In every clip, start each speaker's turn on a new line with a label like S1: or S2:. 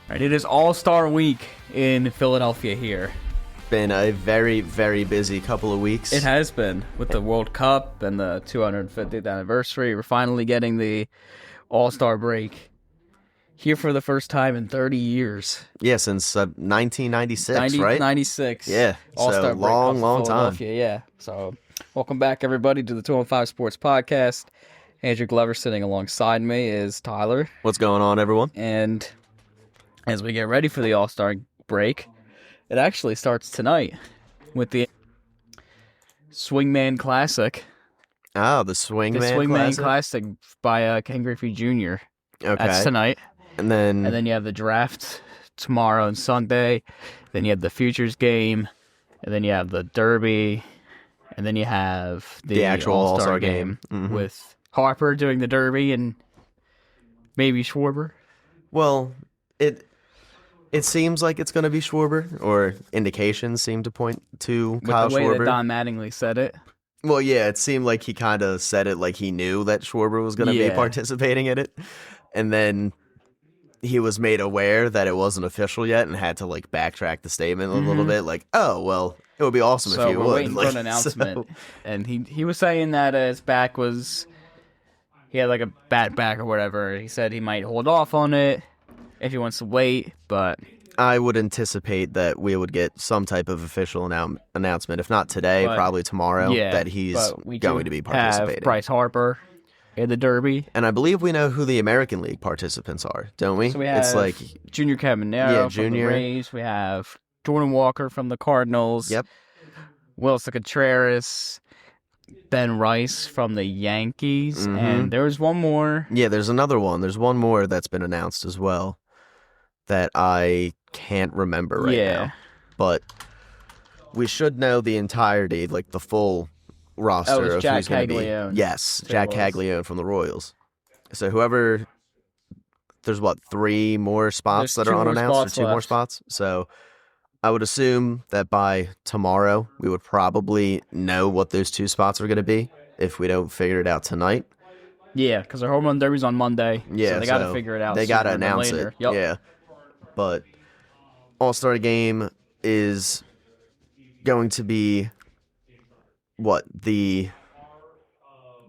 S1: Right, it is All-Star Week in Philadelphia here.
S2: Been a very, very busy couple of weeks.
S1: It has been with the World Cup and the 250th anniversary. We're finally getting the All-Star break here for the first time in 30 years.
S2: Yeah, since 1996, right?
S1: 1996.
S2: Yeah,
S1: All-Star
S2: so
S1: break
S2: long time.
S1: Philadelphia, yeah. So, welcome back, everybody, to the 215 Sports Podcast. Andrew Glover sitting alongside me is Tyler.
S2: What's going on, everyone?
S1: And as we get ready for the All-Star break, it actually starts tonight with the Swingman Classic.
S2: Oh, the Swingman
S1: Classic by Ken Griffey Jr.
S2: Okay.
S1: That's tonight.
S2: And then
S1: you have the draft tomorrow and Sunday. Then you have the Futures game. And then you have the Derby. And then you have the
S2: actual All-Star game. Mm-hmm.
S1: With Harper doing the Derby and maybe Schwarber.
S2: Well, it seems like it's going to be Schwarber, or indications seem to point to Kyle
S1: With the way
S2: Schwarber.
S1: that Don Mattingly said it.
S2: Well, yeah, it seemed like he kind of said it like he knew that Schwarber was going to be participating in it. And then he was made aware that it wasn't official yet and had to like backtrack the statement a little bit. Like, oh, well, it would be awesome if you would.
S1: So we're waiting for an announcement. And he was saying that his back was, he had like a bad back or whatever. He said he might hold off on it if he wants to wait, but
S2: I would anticipate that we would get some type of official announcement, if not today, probably tomorrow, that he's going to be participating.
S1: Have Bryce Harper in the Derby.
S2: And I believe we know who the American League participants are, don't we?
S1: So we have
S2: it's like
S1: Junior Caminero from the Rays. We have Jordan Walker from the Cardinals.
S2: Yep.
S1: Wilson Contreras. Ben Rice from the Yankees.
S2: Mm-hmm.
S1: And there was one more.
S2: Yeah, there's another one. There's one more that's been announced as well that I can't remember right now. But we should know the entirety, like the full roster of
S1: Jack
S2: who's going to be.
S1: Caglione.
S2: Yes, Jack Caglione from the Royals. So whoever, there's what, 3 more spots that are unannounced, or 2 more spots? So I would assume that by tomorrow we would probably know what those 2 spots are going to be if we don't figure it out tonight.
S1: Yeah, because our home run derby's on Monday.
S2: Yeah,
S1: so they got to figure it out.
S2: They got to announce it.
S1: Yep.
S2: Yeah. But All-Star Game is going to be, what, the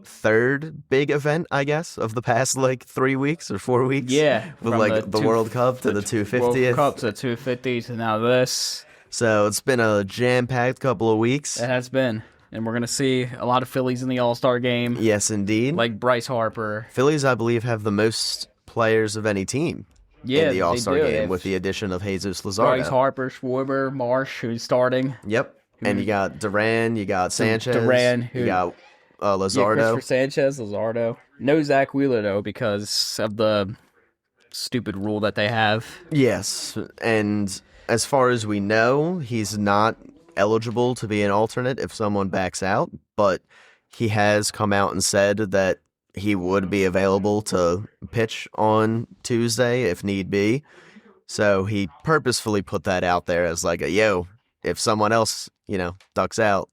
S2: 3rd big event, I guess, of the past, 3 weeks or 4 weeks?
S1: Yeah.
S2: With, the World Cup to the 250th.
S1: World Cup to the 250th, and now this.
S2: So it's been a jam-packed couple of weeks.
S1: It has been. And we're going to see a lot of Phillies in the All-Star Game.
S2: Yes, indeed.
S1: Like Bryce Harper.
S2: Phillies, I believe, have the most players of any team. In the All-Star Game, with the addition of Jesus Luzardo.
S1: Bryce Harper, Schwarber, Marsh, who's starting.
S2: Yep. And you got Duran, you got Sanchez, you got Luzardo.
S1: Christopher Sanchez, Luzardo. No Zach Wheeler, though, because of the stupid rule that they have.
S2: Yes, and as far as we know, he's not eligible to be an alternate if someone backs out, but he has come out and said that he would be available to pitch on Tuesday if need be. So he purposefully put that out there as like if someone else, ducks out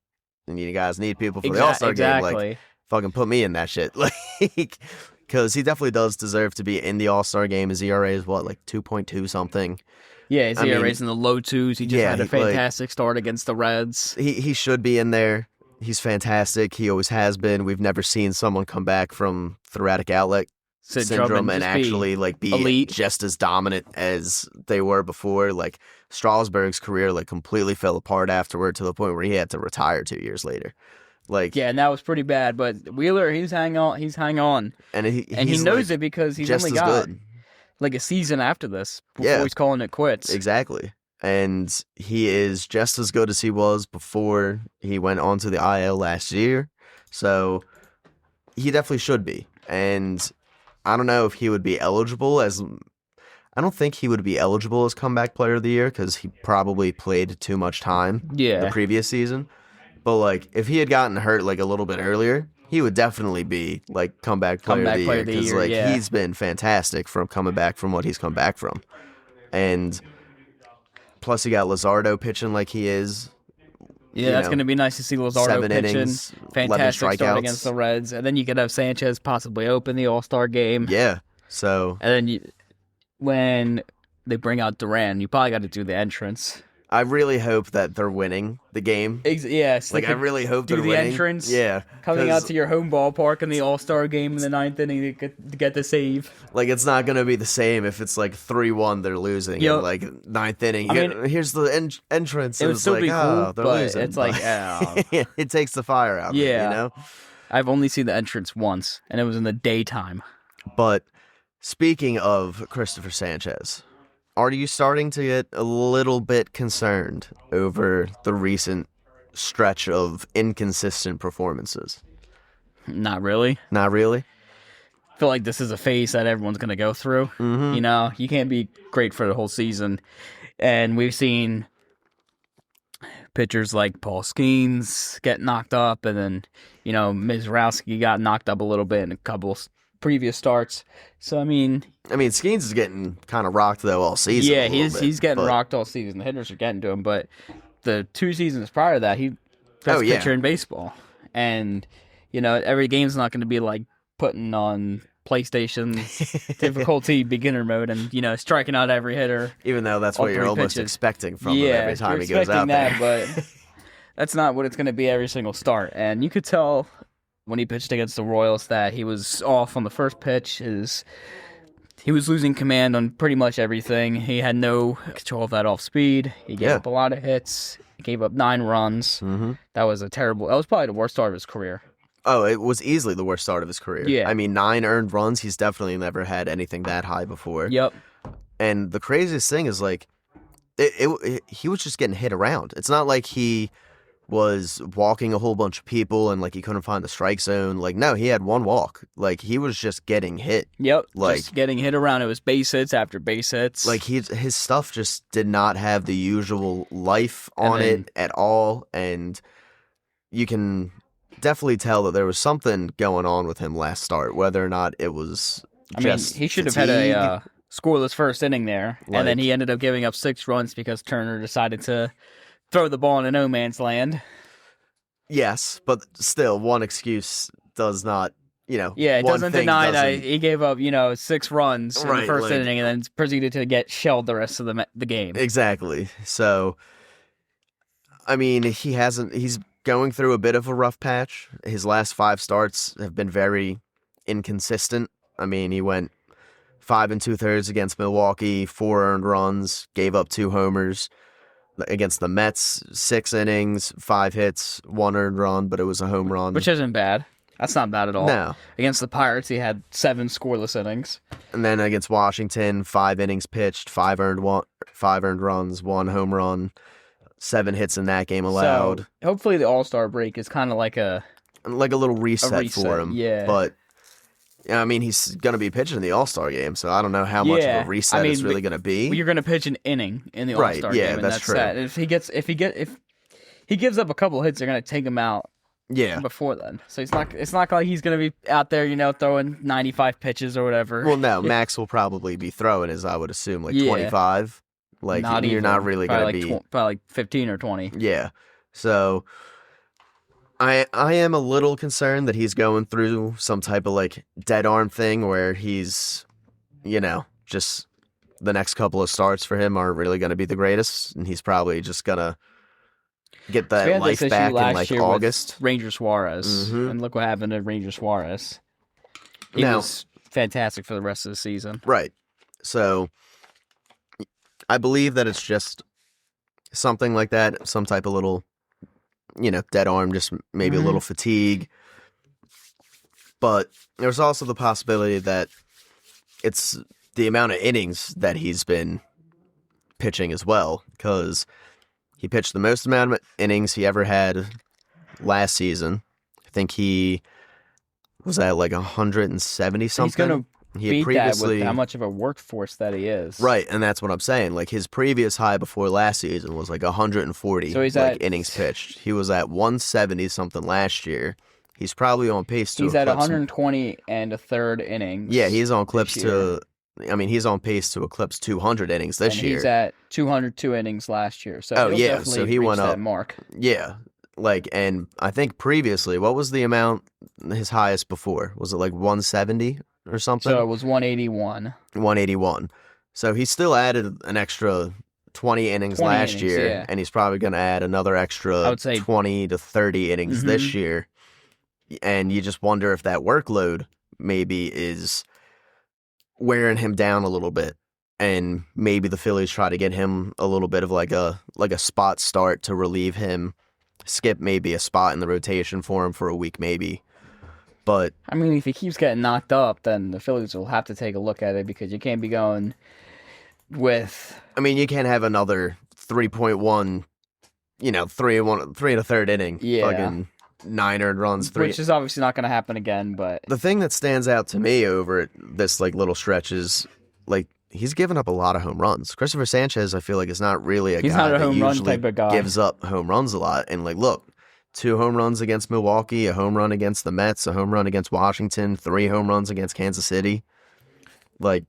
S2: and you guys need people for the All-Star game, fucking put me in that shit. Because he definitely does deserve to be in the All-Star game. His ERA is 2.2 something.
S1: Yeah, his ERA's in the low 2s. He just had a fantastic start against the Reds.
S2: He should be in there. He's fantastic. He always has been. We've never seen someone come back from thoracic outlet syndrome and actually be
S1: elite.
S2: Just as dominant as they were before. Like Strasburg's career completely fell apart afterward to the point where he had to retire 2 years later.
S1: And that was pretty bad. But Wheeler, he's hang on, and he knows it because he's only got a season after this before he's calling it quits.
S2: Exactly. And he is just as good as he was before he went onto the IL last year. So he definitely should be. And I don't know if he would be eligible as... I don't think he would be eligible as comeback player of the year because he probably played too much time the previous season. But if he had gotten hurt a little bit earlier, he would definitely be comeback player of the year because he's been fantastic from coming back from what he's come back from. And... plus, you got Luzardo pitching like he is.
S1: Yeah, that's going to be nice to see Luzardo pitching.
S2: Innings,
S1: fantastic start against the Reds. And then you could have Sanchez possibly open the All-Star game.
S2: Yeah, so...
S1: And then when they bring out Duran, you probably got to do the entrance.
S2: I really hope that they're winning the game.
S1: Yes.
S2: Like, I really hope
S1: do
S2: they're
S1: the
S2: winning.
S1: entrance.
S2: Yeah.
S1: Coming out to your home ballpark in the All-Star game in the 9th inning to get the save.
S2: Like, it's not going to be the same if it's like 3-1 they're losing in like 9th inning. Here's the entrance.
S1: It would still be cool,
S2: they're
S1: but
S2: losing.
S1: it's like,
S2: it takes the fire out of it, you know?
S1: I've only seen the entrance once, and it was in the daytime.
S2: But speaking of Christopher Sanchez, are you starting to get a little bit concerned over the recent stretch of inconsistent performances?
S1: Not really.
S2: Not really?
S1: I feel like this is a phase that everyone's going to go through.
S2: Mm-hmm.
S1: You know, you can't be great for the whole season. And we've seen pitchers like Paul Skeens get knocked up, and then, you know, Mizrowski got knocked up a little bit in a couple previous starts. So, I mean,
S2: Skeens is getting kind of rocked, though, all season.
S1: Yeah, he's getting rocked all season. The hitters are getting to him, but the 2 seasons prior to that, he best pitcher in baseball. And, you know, every game's not going to be like putting on PlayStation difficulty beginner mode and, you know, striking out every hitter.
S2: Even though that's what you're almost expecting from him every time he goes out there.
S1: But that's not what it's going to be every single start. And you could tell when he pitched against the Royals that he was off on the first pitch. He was losing command on pretty much everything. He had no control of that off speed. He gave up a lot of hits. He gave up 9 runs.
S2: Mm-hmm.
S1: That was probably the worst start of his career.
S2: Oh, it was easily the worst start of his career.
S1: Yeah.
S2: I mean, 9 earned runs. He's definitely never had anything that high before.
S1: Yep.
S2: And the craziest thing is, like, he was just getting hit around. It's not like he was walking a whole bunch of people and, like, he couldn't find the strike zone. Like, no, he had 1 walk. Like, he was just getting hit.
S1: Yep,
S2: like,
S1: just getting hit around. It was base hits after base hits.
S2: Like, his stuff just did not have the usual life on it at all. And you can definitely tell that there was something going on with him last start, whether or not it was just
S1: he should
S2: fatigue.
S1: have had a scoreless first inning there, and then he ended up giving up 6 runs because Turner decided to throw the ball into no man's land.
S2: Yes, but still, one excuse does not, you know.
S1: Yeah, it doesn't deny that he gave up, 6 runs in the first inning and then proceeded to get shelled the rest of the game.
S2: Exactly. So, I mean, he's going through a bit of a rough patch. His last 5 starts have been very inconsistent. I mean, he went 5 2/3 against Milwaukee, 4 earned runs, gave up 2 homers. Against the Mets, 6 innings, 5 hits, 1 earned run, but it was a home run.
S1: Which isn't bad. That's not bad at all.
S2: No.
S1: Against the Pirates, he had 7 scoreless innings.
S2: And then against Washington, 5 innings pitched, 5 earned runs, 1 home run, 7 hits in that game allowed.
S1: So, hopefully the All-Star break is kind of like a
S2: little reset for him.
S1: Yeah.
S2: But I mean, he's going to be pitching in the All-Star game, so I don't know how much of a reset it's really going to be.
S1: You're going to pitch an inning in the All-Star game, and
S2: that's true.
S1: That. If he gives up a couple hits, they're going to take him out. Before then, so it's not like he's going to be out there, throwing 95 pitches or whatever.
S2: Well, no, Max will probably be throwing, as I would assume, 25. Like, you're not really going to be
S1: probably 15 or 20.
S2: Yeah, so I am a little concerned that he's going through some type of dead arm thing where he's, just the next couple of starts for him aren't really going to be the greatest, and he's probably just gonna get that life back in August.
S1: Ranger Suarez, and look what happened to Ranger Suarez. He was fantastic for the rest of the season.
S2: Right. So I believe that it's just something like that, some type of little, dead arm, just maybe a little fatigue. But there's also the possibility that it's the amount of innings that he's been pitching as well, because he pitched the most amount of innings he ever had last season. I think he was at 170 something.
S1: He's going to beat that with how much of a workforce that he is.
S2: Right, and that's what I'm saying. His previous high before last season was 140
S1: so he's
S2: innings pitched. He was at 170 something last year. He's probably on pace to.
S1: He's at 120 and a third innings.
S2: Yeah, he's on he's on pace to eclipse 200 innings this year.
S1: He's at 202 innings last year. So
S2: so he went up
S1: that mark.
S2: Yeah, and I think previously, what was the amount his highest before? Was it 170 or something?
S1: So it was 181.
S2: 181. So he still added an extra 20 innings
S1: 20
S2: last
S1: innings,
S2: year,
S1: yeah.
S2: and he's probably going to add another
S1: I
S2: extra
S1: would say
S2: 20 to 30 innings this
S1: Mhm.
S2: year. And you just wonder if that workload maybe is wearing him down a little bit. And maybe the Phillies try to get him a little bit of like a spot start to relieve him, skip maybe a spot in the rotation for him for a week maybe. But
S1: I mean, if he keeps getting knocked up, then the Phillies will have to take a look at it because you can't be going with.
S2: I mean, you can't have another 3.1, 3 and a third inning,
S1: Yeah.
S2: fucking 9 earned runs, 3.
S1: Which is obviously not going to happen again, but
S2: The thing that stands out to me over this like little stretch is like he's given up a lot of home runs. Christopher Sanchez, I feel like, is not really a
S1: he's
S2: guy
S1: not a
S2: that
S1: home run
S2: usually
S1: type of guy.
S2: gives up home runs a lot. And like, look, 2 home runs against Milwaukee, a home run against the Mets, a home run against Washington, 3 home runs against Kansas City. Like,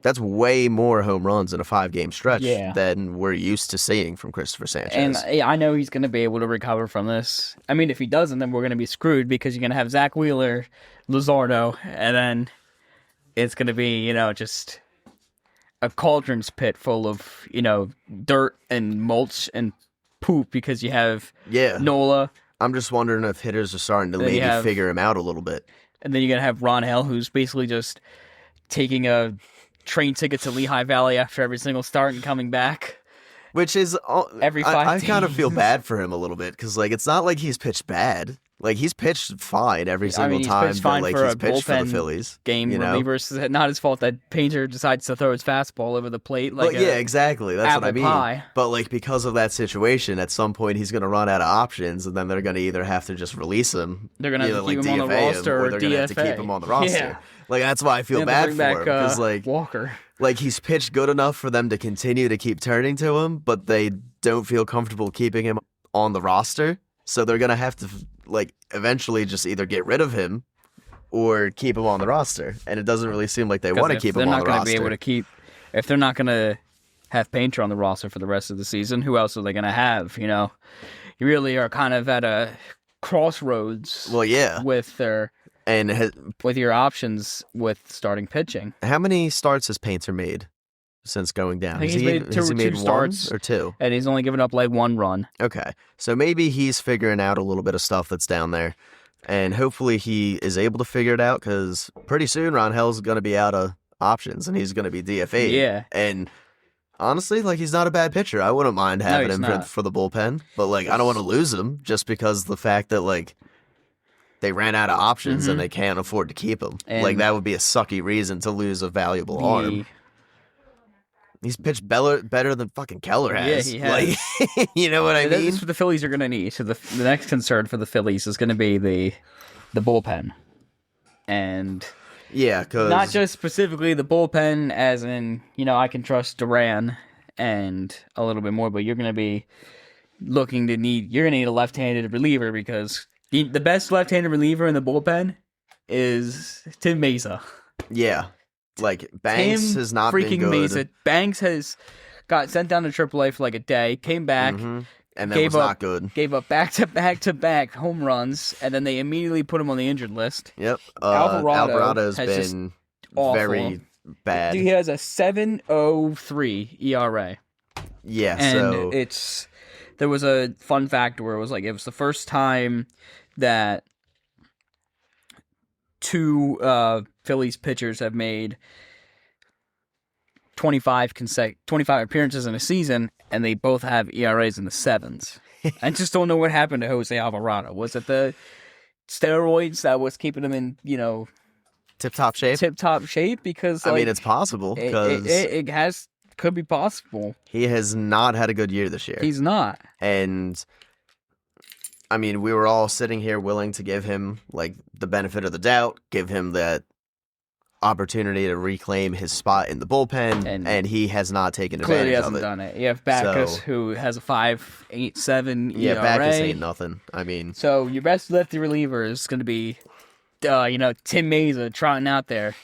S2: that's way more home runs in a 5-game stretch
S1: Yeah.
S2: than we're used to seeing from Christopher Sanchez.
S1: And I know he's going to be able to recover from this. I mean, if he doesn't, then we're going to be screwed because you're going to have Zach Wheeler, Luzardo, and then it's going to be, just a cauldron's pit full of, dirt and mulch and poop because you have
S2: yeah,
S1: Nola,
S2: I'm just wondering if hitters are starting to
S1: Then you
S2: maybe
S1: have-
S2: figure him out a little bit.
S1: and then you're going to have Ron Hell, who's basically just taking a train ticket to Lehigh Valley after every single start and coming back.
S2: Which is
S1: Every
S2: I
S1: 5
S2: kind of feel
S1: days.
S2: bad for him a little bit because like it's not like he's pitched bad. Like he's pitched fine every single
S1: he's
S2: time
S1: pitched
S2: that
S1: fine
S2: like
S1: for
S2: he's
S1: a
S2: pitched for the
S1: bullpen
S2: Phillies.
S1: Game
S2: you know?
S1: relievers. It's not his fault that Painter decides to throw his fastball over the plate like
S2: But yeah, exactly. That's what I
S1: apple
S2: mean.
S1: pie.
S2: But like because of that situation, at some point he's gonna run out of options, and then they're gonna either have to just release him,
S1: They're gonna have to keep him on the
S2: DFA
S1: roster
S2: or
S1: or
S2: they're gonna have to
S1: DFA.
S2: keep him on the roster.
S1: Yeah.
S2: Like that's why I feel
S1: And
S2: bad
S1: bring
S2: for
S1: back,
S2: him because like
S1: Walker.
S2: he's pitched good enough for them to continue to keep turning to him, but they don't feel comfortable keeping him on the roster. So they're gonna have to like eventually just either get rid of him or keep him on the roster. And it doesn't really seem like they want to keep him on the
S1: They're not
S2: roster.
S1: going to be able to keep. If they're not going to have Painter on the roster for the rest of the season, who else are they going to have? You really are kind of at a crossroads.
S2: Well, yeah.
S1: With
S2: And
S1: with your options with starting pitching.
S2: how many starts has Painter made since going down?
S1: I think
S2: Has
S1: he's
S2: he-
S1: made
S2: has he
S1: two
S2: made
S1: starts.
S2: one or 2?
S1: And he's only given up like 1 run.
S2: Okay. So maybe he's figuring out a little bit of stuff that's down there. And hopefully he is able to figure it out because pretty soon Ron Hell's going to be out of options and he's going to be DFA'd.
S1: Yeah.
S2: And honestly, like he's not a bad pitcher. I wouldn't mind having
S1: he's
S2: him
S1: not.
S2: for the bullpen. But like I don't want to lose him just because the fact that like they ran out of options and they can't afford to keep him. Like
S1: And-
S2: that would be a sucky reason to lose a valuable arm. He's pitched better than fucking Keller has.
S1: he has.
S2: Like, you know what I mean?
S1: That's what the Phillies are going to need. So the next concern for the Phillies is going to be the bullpen. And
S2: Yeah, because
S1: not just specifically the bullpen, as in, I can trust Duran and a little bit more, but you're going to be you're going to need a left-handed reliever because the best left-handed reliever in the bullpen is Tim Mesa.
S2: yeah, like Banks
S1: Tim
S2: has not been
S1: freaking
S2: good,
S1: Mesa. Banks has got sent down to AAA for like a day, came back,
S2: and then
S1: gave
S2: was
S1: up
S2: not good.
S1: gave up back-to-back home runs, and then they immediately put him on the injured list.
S2: Yep,
S1: Alvarado's
S2: Alvarado's
S1: has just
S2: been
S1: awful.
S2: very bad.
S1: He has a 7.03 ERA.
S2: Yeah,
S1: And
S2: so
S1: there was a fun fact where it was the first time that 2 Phillies pitchers have made 25 appearances in a season, and they both have ERAs in the 7s. I just don't know what happened to Jose Alvarado. Was it the steroids that was keeping him in,
S2: tip-top shape.
S1: tip-top shape? Because
S2: I mean, it's possible because
S1: it could be possible.
S2: he has not had a good year this year.
S1: He's not.
S2: And I mean, we were all sitting here willing to give him like the benefit of the doubt, give him that opportunity to reclaim his spot in the bullpen, and he has not taken
S1: Clearly
S2: advantage
S1: hasn't
S2: of it.
S1: done it. You have Backus,
S2: So-
S1: who has a 5.87 ERA.
S2: Yeah, Backus ain't nothing. I mean,
S1: So your best lefty reliever is going to be, Tim Mesa trotting out there.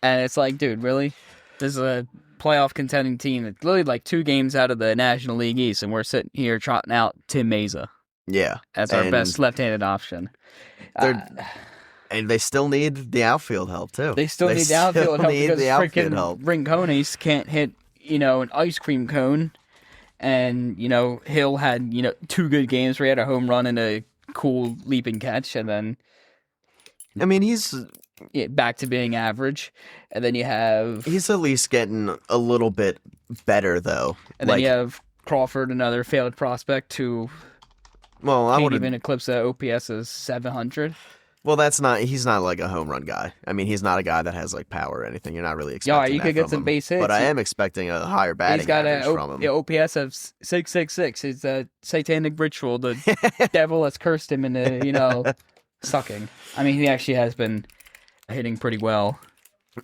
S1: And it's like, dude, really? This is a playoff contending team that's literally like 2 games out of the National League East, and we're sitting here trotting out Tim Mesa
S2: yeah.
S1: as our
S2: And
S1: best left-handed option.
S2: they're- And they still need the outfield help too.
S1: They still need the outfield help
S2: need
S1: because
S2: the outfield
S1: freaking
S2: help.
S1: Rincones can't hit, an ice cream cone. And, Hill had, 2 good games where he had a home run and a cool leaping catch, and then
S2: I mean, he's
S1: back to being average. And then you have...
S2: He's at least getting a little bit better, though.
S1: And then you have Crawford, another failed prospect who can't even eclipse the OPS as 700.
S2: Well, he's not like a home run guy. I mean, he's not a guy that has like power or anything. You're not really expecting
S1: you could get some base hits.
S2: But I am expecting a higher batting average from him.
S1: He's got an OPS of 666. It's a satanic ritual, the devil has cursed him into, sucking. I mean, he actually has been hitting pretty well.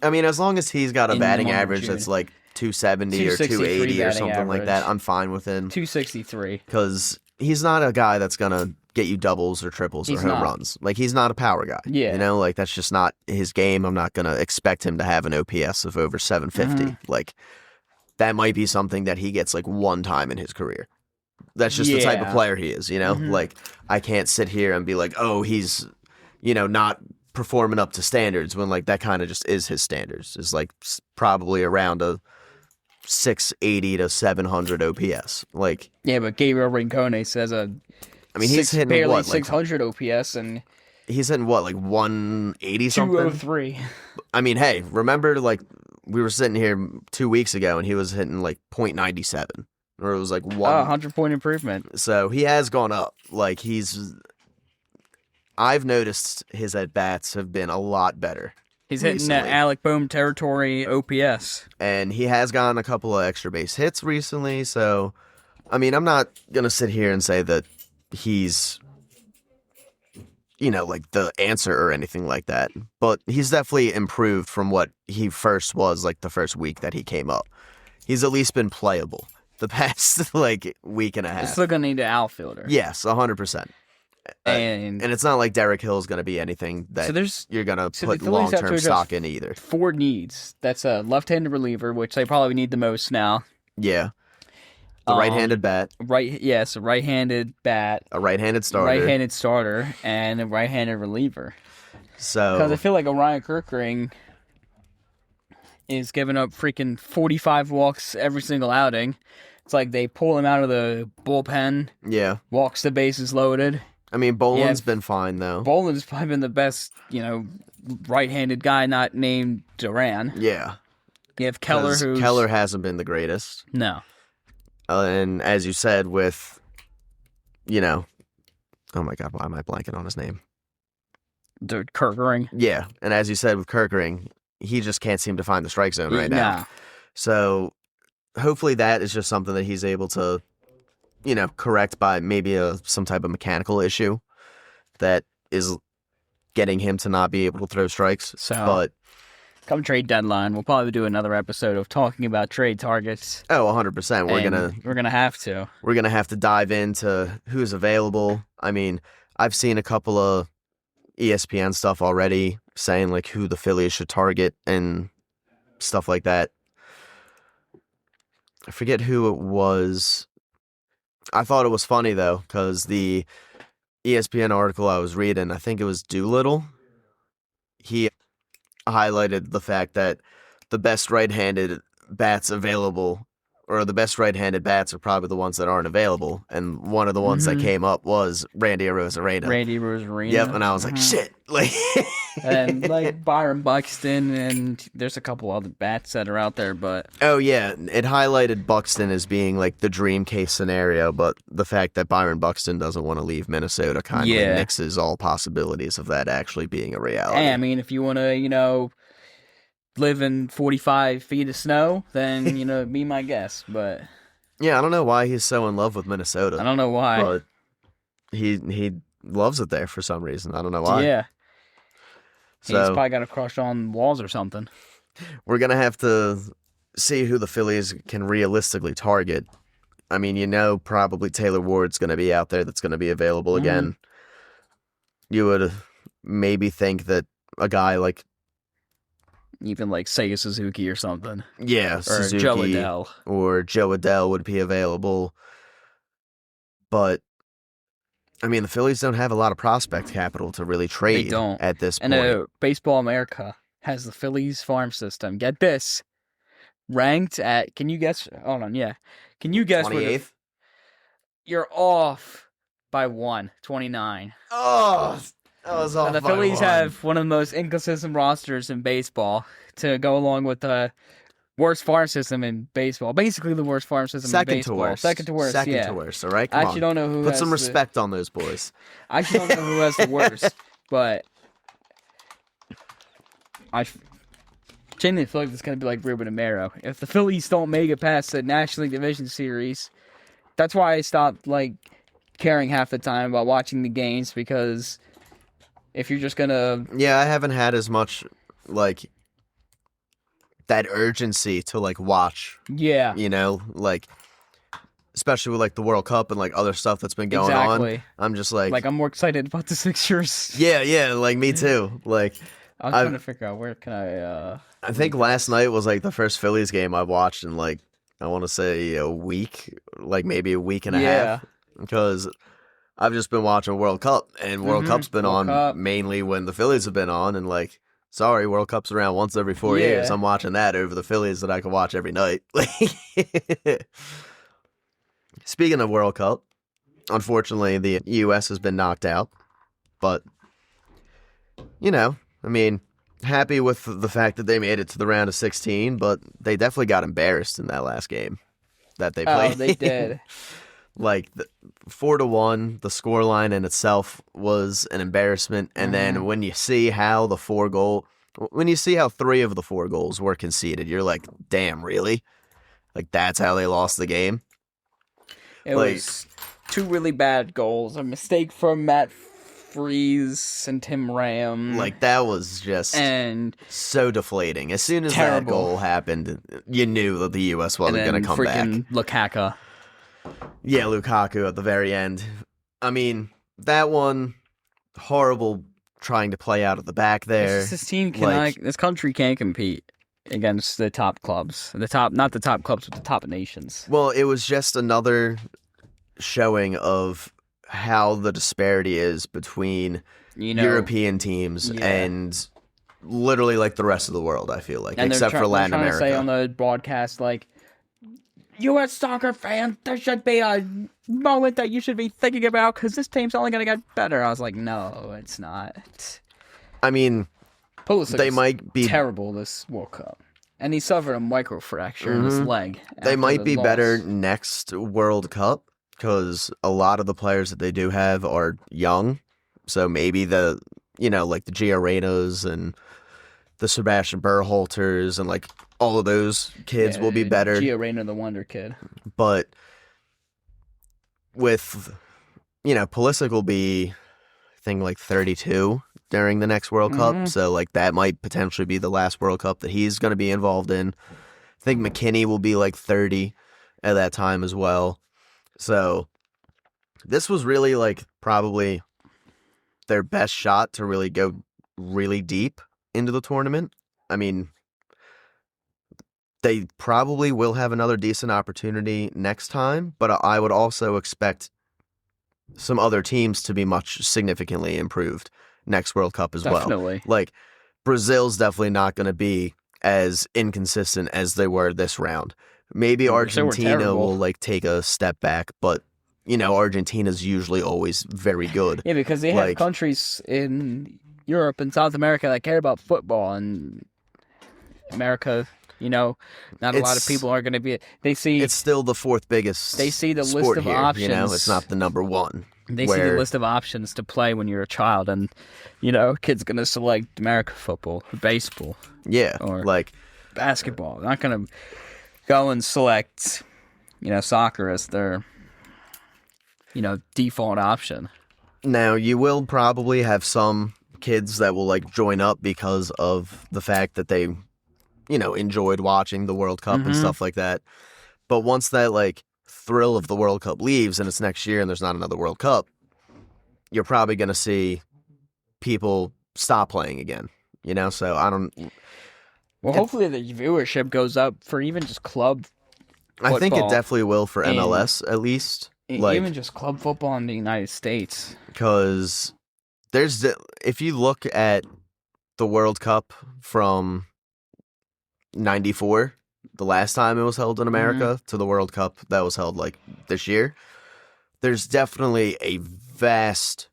S2: I mean, as long as he's got a batting average that's like 270 or 280 or something like that, I'm fine with him.
S1: 263.
S2: Because he's not a guy that's going to get you doubles or triples or home runs. Like, he's not a power guy.
S1: Yeah.
S2: Like, that's just not his game. I'm not going to expect him to have an OPS of over 750.
S1: Mm-hmm.
S2: Like, that might be something that he gets like one time in his career. That's just the type of player he is,
S1: Mm-hmm.
S2: Like, I can't sit here and be like, oh, he's, not performing up to standards when, like, that kind of just is his standards. Is like probably around a 680 to 700 OPS. Like,
S1: yeah, but Gabriel Rincones says
S2: he's hitting
S1: barely
S2: what,
S1: 600 OPS and
S2: he's hitting what, like 180 something?
S1: 203.
S2: I mean, hey, remember like we were sitting here 2 weeks ago and he was hitting like .97, or it was like
S1: 100-point improvement.
S2: So he has gone up. Like, I've noticed his at bats have been a lot better.
S1: He's hitting that Alec Boehm territory OPS.
S2: And he has gotten a couple of extra base hits recently, so I mean, I'm not gonna sit here and say that he's like the answer or anything like that, but he's definitely improved from what he first was like the first week that he came up. He's at least been playable the past like week and a half.
S1: Still gonna need an outfielder.
S2: Yes, 100%. And it's not like Derek Hill's going to be anything that you're going to put long-term stock in either.
S1: 4 needs. That's a left-handed reliever, which they probably need the most now.
S2: Yeah. The right-handed bat.
S1: Yes, a right-handed bat.
S2: A right-handed starter.
S1: And a right-handed reliever.
S2: So,
S1: because I feel like Orion Kirkering is giving up freaking 45 walks every single outing. It's like they pull him out of the bullpen.
S2: Yeah.
S1: Walks the bases loaded.
S2: I mean, Boland's been fine, though.
S1: Boland's probably been the best, right-handed guy not named Duran.
S2: Yeah.
S1: You have Keller,
S2: Keller hasn't been the greatest.
S1: No.
S2: And as you said, with, oh my God, why am I blanking on his name?
S1: Kirkering.
S2: Yeah, and as you said with Kirkering, he just can't seem to find the strike zone right now.
S1: No.
S2: So hopefully that is just something that he's able to correct by maybe some type of mechanical issue that is getting him to not be able to throw strikes. But
S1: come trade deadline, we'll probably do another episode of talking about trade targets.
S2: Oh, 100%.
S1: We're gonna have to.
S2: We're gonna have to dive into who's available. I mean, I've seen a couple of ESPN stuff already saying like who the Phillies should target and stuff like that. I forget who it was. I thought it was funny, though, because the ESPN article I was reading, I think it was Doolittle, he highlighted the fact that the best right-handed bats available, or the best right-handed bats are probably the ones that aren't available, and one of the ones that came up was Randy Arozarena. Yep, and I was like, shit. Like,
S1: and like Byron Buxton, and there's a couple other bats that are out there, but
S2: oh yeah, it highlighted Buxton as being like the dream case scenario, but the fact that Byron Buxton doesn't want to leave Minnesota kind of mixes all possibilities of that actually being a reality.
S1: Hey, I mean, if you want to, live in 45 feet of snow, then be my guest. But
S2: yeah, I don't know why he's so in love with Minnesota.
S1: I don't know why,
S2: but he loves it there for some reason. I don't know why.
S1: Yeah.
S2: So,
S1: he's probably got a crush on walls or something.
S2: We're going to have to see who the Phillies can realistically target. I mean, probably Taylor Ward's going to be out there that's going to be available again. You would maybe think that a guy like...
S1: Even like Seiya Suzuki or something.
S2: Yeah,
S1: or
S2: Suzuki.
S1: Joe Adell.
S2: Or Joe Adell would be available. But I mean, the Phillies don't have a lot of prospect capital to really
S1: They
S2: trade
S1: don't.
S2: at this
S1: And
S2: point.
S1: Baseball America has the Phillies farm system. Get this. Ranked at, can you guess? Hold on, yeah. Can you guess where
S2: 28th?
S1: you're off by 29.
S2: Oh, that was off
S1: The
S2: by
S1: Phillies
S2: one.
S1: have one of the most inconsistent rosters in baseball to go along with the worst farm system in baseball. Basically, the worst farm system in baseball. Second to worst,
S2: Second
S1: yeah.
S2: to worst, all right?
S1: I
S2: Come
S1: actually
S2: on.
S1: don't know who
S2: Put
S1: has
S2: some respect on those boys.
S1: I actually don't know who has the worst, but I genuinely feel like it's going to be like Ruben Amaro. If the Phillies don't make it past the National League Division Series, that's why I stopped like caring half the time about watching the games, because if you're just gonna
S2: Yeah, I haven't had as much like that urgency to like watch,
S1: yeah,
S2: like especially with like the World Cup and like other stuff that's been going on.
S1: exactly.
S2: I'm just like
S1: I'm more excited about the Sixers.
S2: yeah, like me too. Like
S1: I'm trying to figure out where can
S2: I think last night was like the first Phillies game I watched in like I want to say a week, like maybe a week and a half, because I've just been watching World Cup, and World Cup's been
S1: World
S2: on
S1: Cup.
S2: mainly when the Phillies have been on, and like, sorry, World Cup's around once every 4
S1: Yeah.
S2: years. I'm watching that over the Phillies that I can watch every night. Speaking of World Cup, unfortunately, the U.S. has been knocked out, but, I mean, happy with the fact that they made it to the round of 16, but they definitely got embarrassed in that last game that they played.
S1: Oh, they did.
S2: Like 4-1, the scoreline in itself was an embarrassment, and then when you see how three of the 4 goals were conceded, you're like, damn, really? Like that's how they lost the game?
S1: It was 2 really bad goals. A mistake from Matt Freese and Tim Ram.
S2: Like that was just so deflating. As soon as that goal happened, you knew that the U.S. wasn't going to come back.
S1: And Lukaku.
S2: Yeah, Lukaku at the very end. I mean, that one, horrible trying to play out at the back there.
S1: This team this country can't compete against the top clubs. Not the top clubs, but the top nations.
S2: Well, it was just another showing of how the disparity is between European teams and literally like the rest of the world, I feel like, except for Latin America.
S1: They're trying to say on the broadcast, like, U.S. soccer fans, there should be a moment that you should be thinking about because this team's only going to get better. I was like, no, it's not.
S2: I mean, they might be
S1: terrible this World Cup. And he suffered a microfracture in his leg.
S2: They might be better next World Cup because a lot of the players that they do have are young. So maybe like the Gio Reynos and the Sebastian Berhalters and like all of those kids will be better.
S1: Gio Reyna, the wonder kid.
S2: But with, Pulisic will be, I think, like 32 during the next World Cup. So like that might potentially be the last World Cup that he's going to be involved in. I think McKinney will be like 30 at that time as well. So this was really like probably their best shot to really go really deep into the tournament. I mean, they probably will have another decent opportunity next time, but I would also expect some other teams to be much significantly improved next World Cup as well.
S1: Definitely.
S2: Like, Brazil's definitely not going to be as inconsistent as they were this round. Maybe Argentina will like take a step back, but Argentina's usually always very good.
S1: Yeah, because they have countries in Europe and South America that care about football, and America, not a lot of people are going to be. They see
S2: it's still the 4th biggest.
S1: They see the
S2: sport
S1: list of
S2: here,
S1: options.
S2: It's not the number 1.
S1: They see the list of options to play when you're a child, and kid's going to select American football, or baseball, or
S2: like
S1: basketball. They're not going to go and select, soccer as their, default option.
S2: Now, you will probably have some kids that will like join up because of the fact that they, enjoyed watching the World Cup and stuff like that. But once that like thrill of the World Cup leaves and it's next year and there's not another World Cup, you're probably going to see people stop playing again, So I don't.
S1: Well, hopefully the viewership goes up for even just club football.
S2: I think it definitely will for MLS at least. Like,
S1: even just club football in the United States.
S2: because if you look at the World Cup from '94, the last time it was held in America, to the World Cup that was held like this year, there's definitely a vast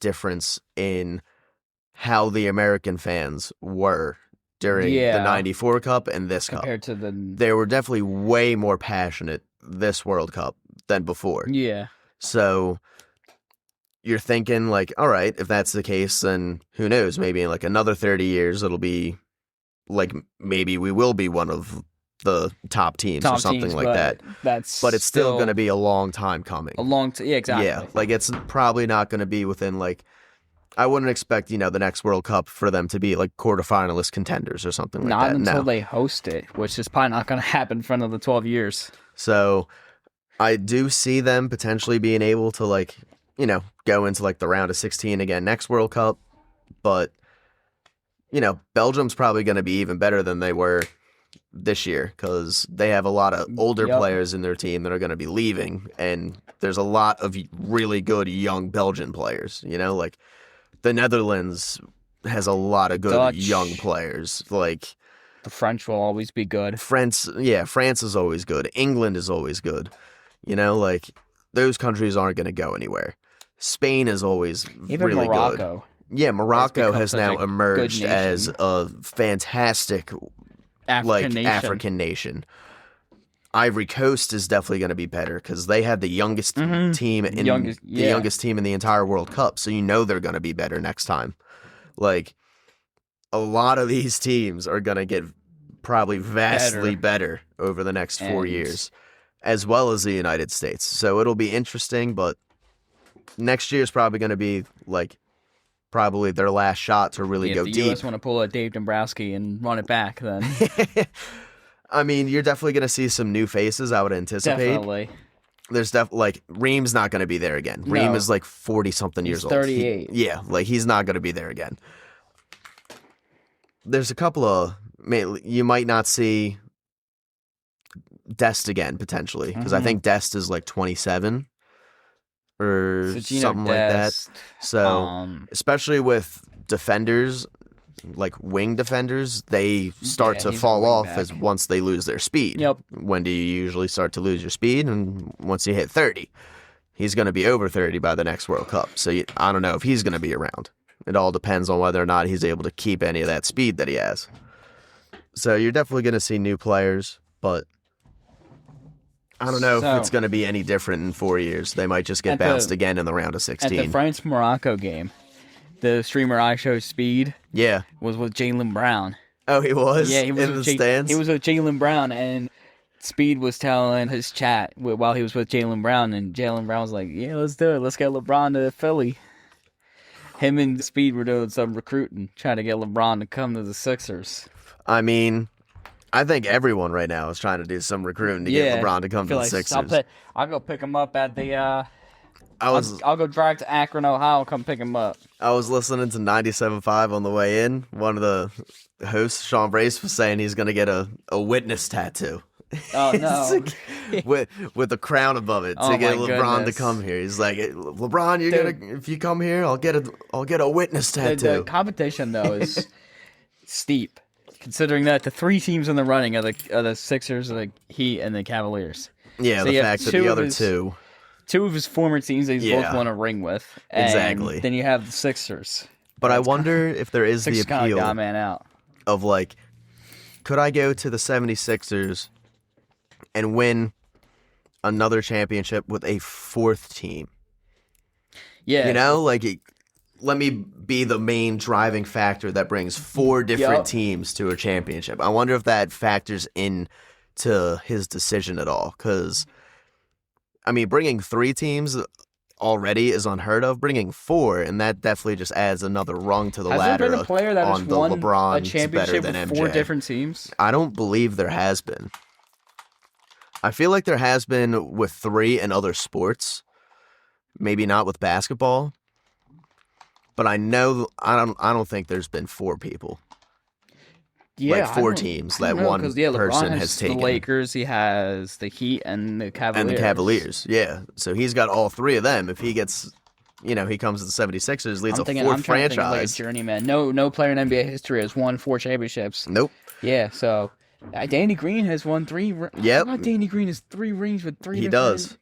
S2: difference in how the American fans were during the '94 Cup and this
S1: compared
S2: Cup.
S1: to
S2: They were definitely way more passionate this World Cup than before.
S1: Yeah.
S2: So you're thinking like, all right, if that's the case, then who knows? Maybe in like another 30 years, it'll be like maybe we will be one of the top teams or something like that.
S1: But
S2: it's still going to be a long time coming.
S1: Yeah, exactly.
S2: Yeah, like it's probably not going to be within like, I wouldn't expect, the next World Cup for them to be like quarterfinalist contenders or something like that.
S1: Not until they host it, which is probably not going to happen for another 12 years.
S2: So I do see them potentially being able to like, go into like the round of 16 again next World Cup. But, Belgium's probably going to be even better than they were this year because they have a lot of older players in their team that are going to be leaving. And there's a lot of really good young Belgian players, like the Netherlands has a lot of good young players. Like
S1: the French will always be good.
S2: France is always good. England is always good. Like those countries aren't going to go anywhere. Spain is always
S1: even
S2: really
S1: Morocco.
S2: good. Yeah, Morocco has now emerged as a fantastic African nation. Ivory Coast is definitely going to be better because they had the youngest team in the youngest team in the entire World Cup. So they're going to be better next time. Like a lot of these teams are going to get probably vastly better over the next 4 years, as well as the United States. So it'll be interesting, but next year is probably going to be like probably their last shot to really go deep.
S1: If the U.S. want to pull a Dave Dombrowski and run it back, then
S2: I mean, you're definitely going to see some new faces, I would anticipate.
S1: Definitely.
S2: There's like Reem's not going to be there again. Reem is like 40-something years old.
S1: 38.
S2: He's not going to be there again. There's a couple of, you might not see Dest again, potentially, because I think Dest is like 27 or something like that. So, especially with defenders, like wing defenders, they start to fall off as once they lose their speed.
S1: Yep.
S2: When do you usually start to lose your speed? And once you hit 30, he's going to be over 30 by the next World Cup. So I don't know if he's going to be around. It all depends on whether or not he's able to keep any of that speed that he has. So you're definitely going to see new players, but I don't know if it's going to be any different in 4 years. They might just get bounced again in the round of 16.
S1: At the France-Morocco game, the streamer I Show Speed was with Jaylen Brown.
S2: Oh, he was?
S1: Yeah, he was
S2: in the stands?
S1: He was with Jaylen Brown, and Speed was telling his chat while he was with Jaylen Brown, and Jaylen Brown was like, yeah, let's do it. Let's get LeBron to Philly. Him and Speed were doing some recruiting, trying to get LeBron to come to the Sixers.
S2: I mean, I think everyone right now is trying to do some recruiting to get LeBron to come to the Sixers.
S1: I'll go pick him up at the... I'll go drive to Akron, Ohio, come pick him up.
S2: I was listening to 97.5 on the way in. One of the hosts, Sean Brace, was saying he's going to get a witness tattoo.
S1: Oh, no.
S2: with a crown above it to get LeBron to come here. He's like, LeBron, if you come here, I'll get a witness tattoo.
S1: The competition, though, is steep, considering that the three teams in the running are the Sixers, the Heat, and the Cavaliers.
S2: Yeah, so the fact that the other two
S1: of his former teams that he's both won a ring with.
S2: Exactly.
S1: Then you have the Sixers.
S2: But I wonder if there is the appeal
S1: of
S2: like, could I go to the 76ers and win another championship with a fourth team?
S1: Yeah.
S2: Let me be the main driving factor that brings four different teams to a championship. I wonder if that factors in to his decision at all, because I mean, bringing three teams already is unheard of. Bringing four, and that definitely just adds another rung to the ladder.
S1: Has there been a player that has won
S2: LeBron
S1: a championship with four different teams?
S2: I don't believe there has been. I feel like there has been with three in other sports. Maybe not with basketball. But I don't think there's been four people.
S1: Yeah,
S2: like
S1: I
S2: 4
S1: don't,
S2: teams
S1: I don't
S2: that
S1: know
S2: one
S1: because LeBron
S2: person
S1: has
S2: has
S1: the
S2: taken.
S1: Lakers, he has the Heat, and the Cavaliers.
S2: And the Cavaliers, yeah. So he's got all 3 of them. If he gets, he comes to the 76ers, leads a 4th
S1: I'm trying to think of like a
S2: franchise.
S1: journeyman. No player in NBA history has won 4 championships.
S2: Nope.
S1: Yeah, so Danny Green has won 3. I
S2: Yep.
S1: forgot Danny Green has 3 rings with 3
S2: He
S1: different.
S2: does.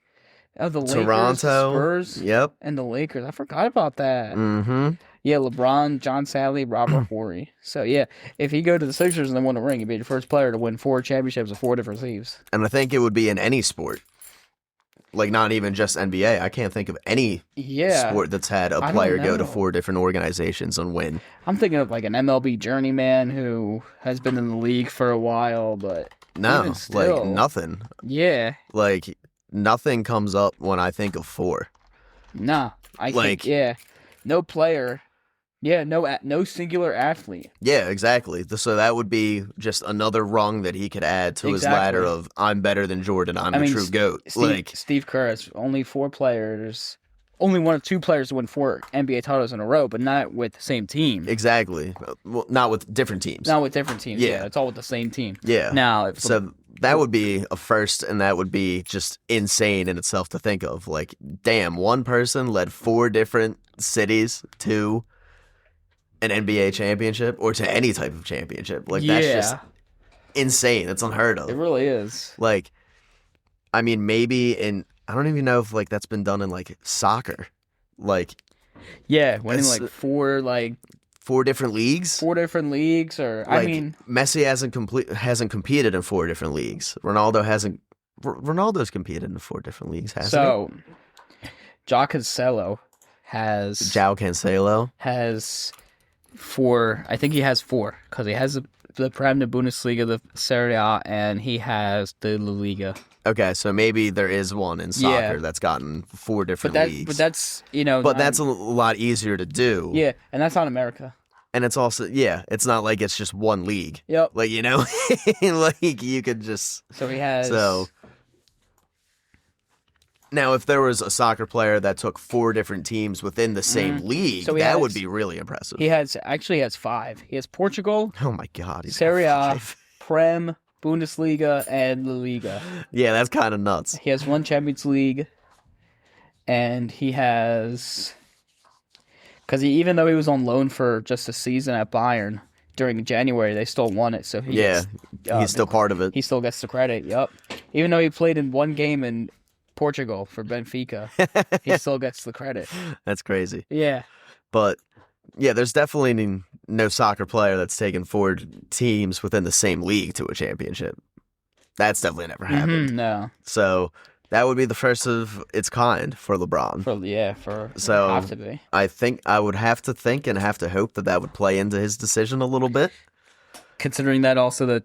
S1: Oh, the Lakers,
S2: Toronto.
S1: the Spurs,
S2: Yep.
S1: and the Lakers. I forgot about that.
S2: Mm-hmm.
S1: Yeah, LeBron, John Sally, Robert Horry. So yeah, if he go to the Sixers and they win a ring, he'd be the first player to win 4 championships with 4 different teams.
S2: And I think it would be in any sport. Like, not even just NBA. I can't think of any sport that's had a player go to 4 different organizations and win.
S1: I'm thinking of like an MLB journeyman who has been in the league for a while, but
S2: No,
S1: still,
S2: like nothing.
S1: Yeah.
S2: Like, nothing comes up when I think of 4.
S1: Nah, no player. Yeah, no singular athlete.
S2: Yeah, exactly. So that would be just another rung that he could add to his ladder of I'm better than Jordan. I'm the true GOAT.
S1: Steve Kerr has only 4 players. Only 1 or 2 players to win 4 NBA titles in a row, but not with the same team.
S2: Exactly. Well, not with different teams.
S1: Not with different teams.
S2: Yeah.
S1: It's all with the same team.
S2: Yeah.
S1: Now,
S2: that would be a first, and that would be just insane in itself to think of. Like, damn, one person led 4 different cities to an NBA championship or to any type of championship. Like, that's just insane. It's unheard of.
S1: It really is.
S2: Like, I mean, maybe I don't even know if, like, that's been done in, like, soccer. Like,
S1: yeah, winning, like, 4
S2: different leagues?
S1: 4 different leagues, or,
S2: like,
S1: I mean...
S2: Messi hasn't competed in 4 different leagues. Ronaldo's competed in 4 different leagues, hasn't he?
S1: So, João Cancelo has 4, I think he has 4, because he has the Premier Bundesliga, the Serie A, and he has the La Liga.
S2: Okay, so maybe there is one in soccer that's gotten 4 different leagues.
S1: But that's,
S2: But that's a lot easier to do.
S1: Yeah, and that's not America.
S2: And it's also, it's not like it's just one league.
S1: Yep.
S2: Like, like you could just...
S1: So he has...
S2: Now, if there was a soccer player that took 4 different teams within the same league, that would be really impressive.
S1: He has 5. He has Portugal.
S2: Oh my God.
S1: Serie A, Prem, Bundesliga, and La Liga.
S2: Yeah, that's kind of nuts.
S1: He has 1 Champions League, and he has... Because even though he was on loan for just a season at Bayern, during January, they still won it. So he's
S2: still part of it.
S1: He still gets the credit, yep. Even though he played in 1 game in Portugal for Benfica, he still gets the credit.
S2: That's crazy.
S1: Yeah.
S2: But, yeah, there's definitely no soccer player that's taken 4 teams within the same league to a championship. That's definitely never happened.
S1: No.
S2: So that would be the first of its kind for LeBron.
S1: Have to be.
S2: I think I would have to think and have to hope that would play into his decision a little bit.
S1: Considering that also the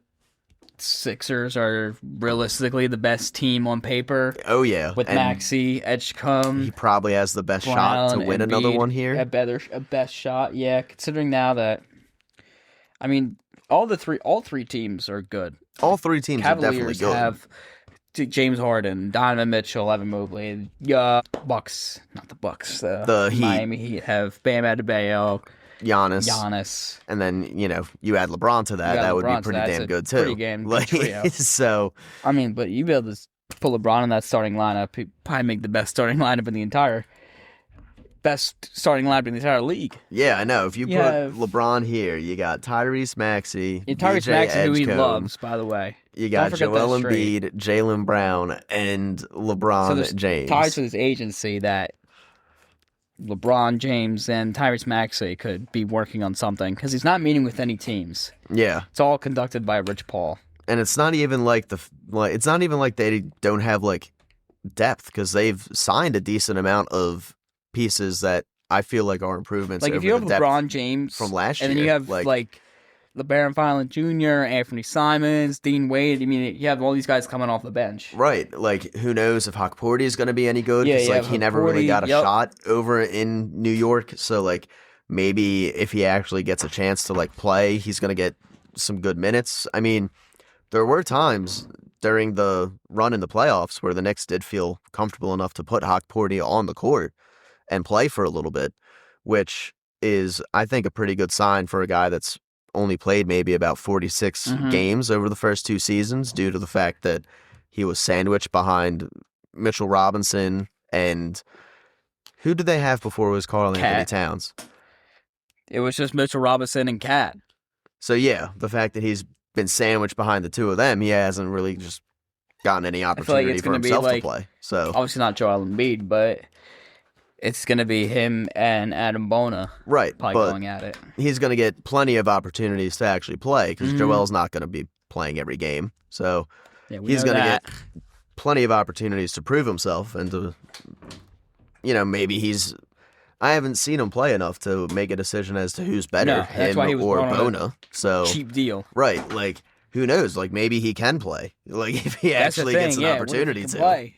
S1: Sixers are realistically the best team on paper.
S2: Oh, yeah.
S1: With Maxey, Edgecombe.
S2: He probably has the best shot to win another one here.
S1: A best shot, yeah. Considering now that, I mean, all 3 teams are good.
S2: All 3 teams are definitely good.
S1: Have James Harden, Donovan Mitchell, Evan Mobley, Bucks, not the Bucks, the
S2: Heat.
S1: Miami Heat have Bam Adebayo,
S2: Giannis, and then you add LeBron to that. That would be pretty damn good too.
S1: Pretty damn good trio.
S2: So
S1: I mean, but you be able to put LeBron in that starting lineup, he'd probably make the best starting lineup in the entire league.
S2: Yeah, I know. If you put LeBron here, you got Tyrese Maxey,
S1: Tyrese Maxey, who he loves, by the way.
S2: You got Joel Embiid, Jaylen Brown, and LeBron James.
S1: Ties to his agency that LeBron James and Tyrese Maxey could be working on something because he's not meeting with any teams.
S2: Yeah,
S1: it's all conducted by Rich Paul.
S2: And it's not even like they don't have like depth because they've signed a decent amount of pieces that I feel like are improvements.
S1: Like if you have LeBron James
S2: from last year,
S1: and then you have like LeBaron Finland Jr., Anthony Simons, Dean Wade. I mean, you have all these guys coming off the bench.
S2: Right. Like, who knows if Hawkporty is going to be any good? Because he never really got a shot over in New York. So, like, maybe if he actually gets a chance to, like, play, he's going to get some good minutes. I mean, there were times during the run in the playoffs where the Knicks did feel comfortable enough to put Hawkporty on the court and play for a little bit, which is, I think, a pretty good sign for a guy that's only played maybe about 46 games over the first 2 seasons due to the fact that he was sandwiched behind Mitchell Robinson and who did they have before it was Karl Anthony Towns?
S1: It was just Mitchell Robinson and Cat.
S2: So yeah, the fact that he's been sandwiched behind the two of them, he hasn't really just gotten any opportunity for himself to play. So
S1: obviously not Joel Embiid, but it's going to be him and Adam Bona,
S2: right?
S1: probably
S2: but
S1: going at it.
S2: He's going to get plenty of opportunities to actually play because Joel's not going to be playing every game. So he's going to get plenty of opportunities to prove himself and to, maybe he's. I haven't seen him play enough to make a decision as to who's better, him or Bona. So
S1: cheap deal,
S2: right? Like, who knows? Like, maybe he can play. Like, if he actually gets an opportunity to
S1: play.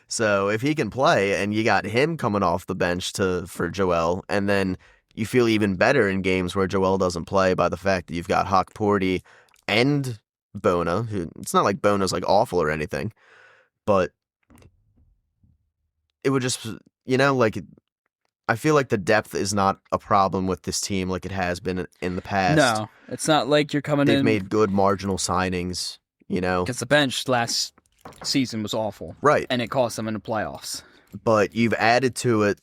S2: So if he can play, and you got him coming off the bench for Joel, and then you feel even better in games where Joel doesn't play by the fact that you've got Hawk Porty and Bona. Who it's not like Bona's like awful or anything, but it would just I feel like the depth is not a problem with this team like it has been in the past.
S1: No, it's not like you're coming in.
S2: They've made good marginal signings,
S1: Because the bench last season was awful.
S2: Right.
S1: And it cost them in the playoffs.
S2: But you've added to it,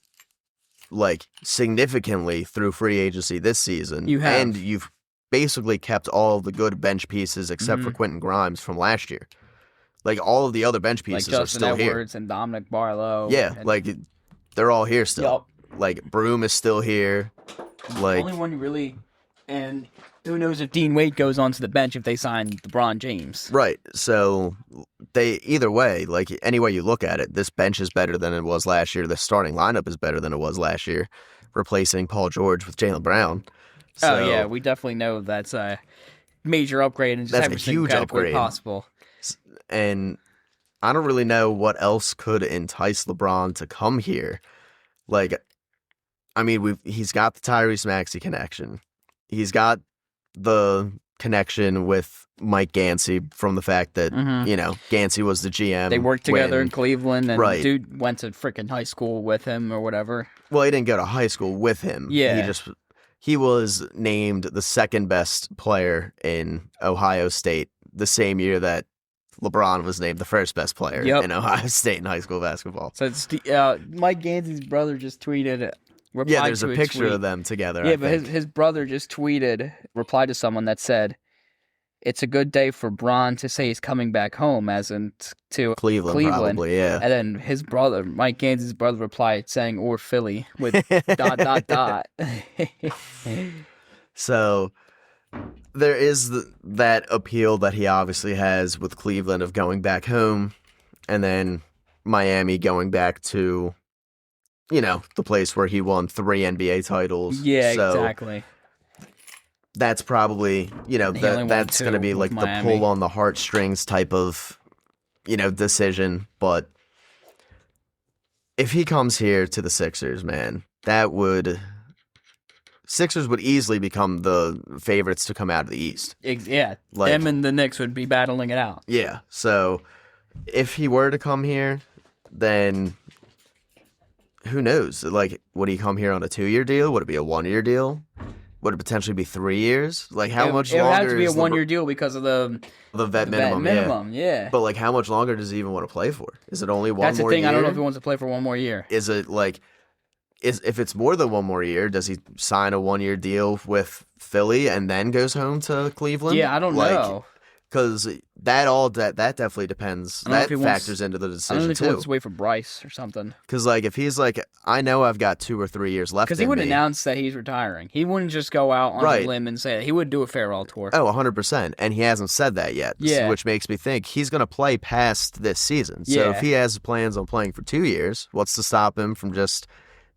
S2: significantly through free agency this season.
S1: You have.
S2: And you've basically kept all of the good bench pieces except for Quentin Grimes from last year. Like, all of the other bench pieces are still
S1: Justin
S2: here.
S1: Edwards and Dominic Barlow.
S2: Yeah, they're all here still.
S1: Yep.
S2: Like, Broom is still here.
S1: The only one you really... And who knows if Dean Wade goes onto the bench if they sign LeBron James.
S2: Right. So, either way, any way you look at it, this bench is better than it was last year. The starting lineup is better than it was last year, replacing Paul George with Jaylen Brown. So,
S1: oh, yeah. We definitely know that's a major upgrade and just
S2: that's a huge upgrade
S1: possible.
S2: And I don't really know what else could entice LeBron to come here. He's got the Tyrese Maxey connection. He's got the connection with Mike Gansey from the fact that, Gansey was the GM.
S1: They worked together in Cleveland, and
S2: right.
S1: Dude went to freaking high school with him or whatever.
S2: Well, he didn't go to high school with him.
S1: Yeah.
S2: He was named the second best player in Ohio State the same year that LeBron was named the first best player in Ohio State in high school basketball.
S1: So it's Mike Gansey's brother just tweeted...
S2: Yeah, there's a picture of them together.
S1: Yeah, but his brother just replied to someone that said, "It's a good day for Bron to say he's coming back home," as in to
S2: Cleveland. Probably, yeah.
S1: And then his brother, Mike Gansey's brother, replied saying, "Or Philly," with ...
S2: So there is that appeal that he obviously has with Cleveland of going back home, and then Miami going back to... the place where he won 3 NBA titles.
S1: Yeah, exactly.
S2: That's probably, that's going to be like the pull on the heartstrings type of, decision. But if he comes here to the Sixers, man, Sixers would easily become the favorites to come out of the East.
S1: Yeah, them and the Knicks would be battling it out.
S2: Yeah, so if he were to come here, then... who knows? Would he come here on a 2-year deal? Would it be a 1-year deal? Would it potentially be 3 years? How much longer? It would have
S1: to be a 1-year deal because of the
S2: vet minimum.
S1: Yeah.
S2: But how much longer does he even want to play for? Is it only one more year?
S1: That's the thing. I don't know if he wants to play for 1 more year.
S2: Is it if it's more than 1 more year, does he sign a 1-year deal with Philly and then goes home to Cleveland?
S1: Yeah, I don't know.
S2: Because that definitely depends. That factors into the decision,
S1: I don't know if
S2: too.
S1: he wants to wait for Bryce or something.
S2: Because, if he's I know I've got 2 or 3 years left.
S1: Because he would announce that he's retiring. He wouldn't just go out on a limb and say that. He would do a farewell tour.
S2: Oh, 100%. And he hasn't said that yet.
S1: Yeah.
S2: Which makes me think he's going to play past this season. So if he has plans on playing for 2 years, what's to stop him from just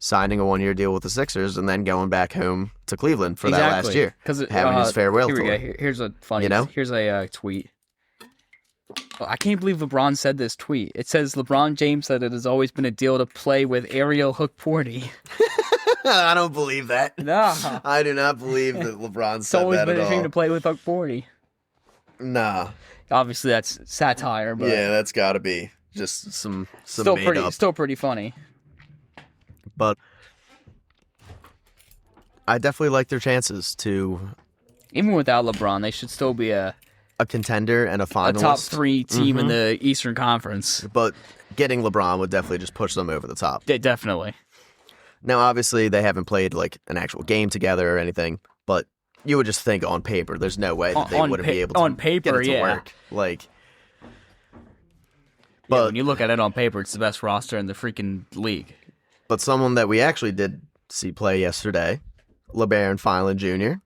S2: signing a 1-year deal with the Sixers and then going back home to Cleveland for that last year? Having his farewell tour.
S1: Here we go. Here's a funny... Here's a tweet. I can't believe LeBron said this tweet. It says, LeBron James said it has always been a deal to play with Ariel Hook-Porty.
S2: I don't believe that.
S1: No.
S2: I do not believe that LeBron said that at all.
S1: It's always been a dream to play with Hook-Porty.
S2: Nah.
S1: Obviously, that's satire, but...
S2: Yeah, that's got to be just some
S1: still
S2: made up.
S1: Still pretty funny.
S2: But I definitely like their chances to
S1: Even without LeBron, they should still be a
S2: contender and a finalist.
S1: top 3 team in the Eastern Conference.
S2: But getting LeBron would definitely just push them over the top.
S1: Definitely.
S2: Now, obviously, they haven't played like an actual game together or anything, but you would just think on paper, there's no way that they wouldn't be able to get it to work. Like,
S1: but when you look at it on paper, it's the best roster in the freaking league.
S2: But someone that we actually did see play yesterday, LeBron Filan Jr.,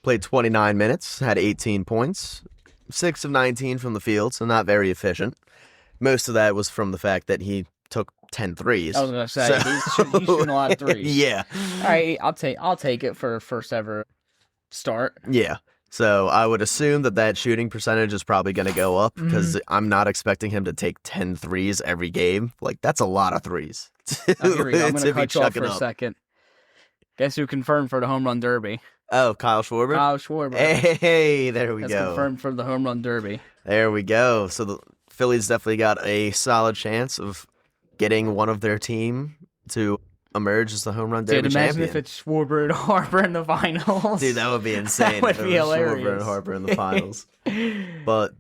S2: played 29 minutes, had 18 points, 6 of 19 from the field, so not very efficient. Most of that was from the fact that he took 10 threes.
S1: I was going to say, he's shooting a lot of threes.
S2: Yeah.
S1: All right, I'll take it for first ever start.
S2: Yeah. So I would assume that shooting percentage is probably going to go up because I'm not expecting him to take 10 threes every game. Like, that's a lot of threes.
S1: Here we go. I'm going to cut you off for a second. Guess who confirmed for the home run derby?
S2: Oh, Kyle Schwarber?
S1: Kyle Schwarber.
S2: Hey, there we
S1: That's
S2: go.
S1: confirmed for the home run derby.
S2: There we go. So the Phillies definitely got a solid chance of getting one of their team to emerge as the home run derby champion.
S1: Imagine if it's Schwarber and Harper in the finals.
S2: Dude, that would be insane.
S1: That would be hilarious.
S2: Schwarber and Harper in the finals. But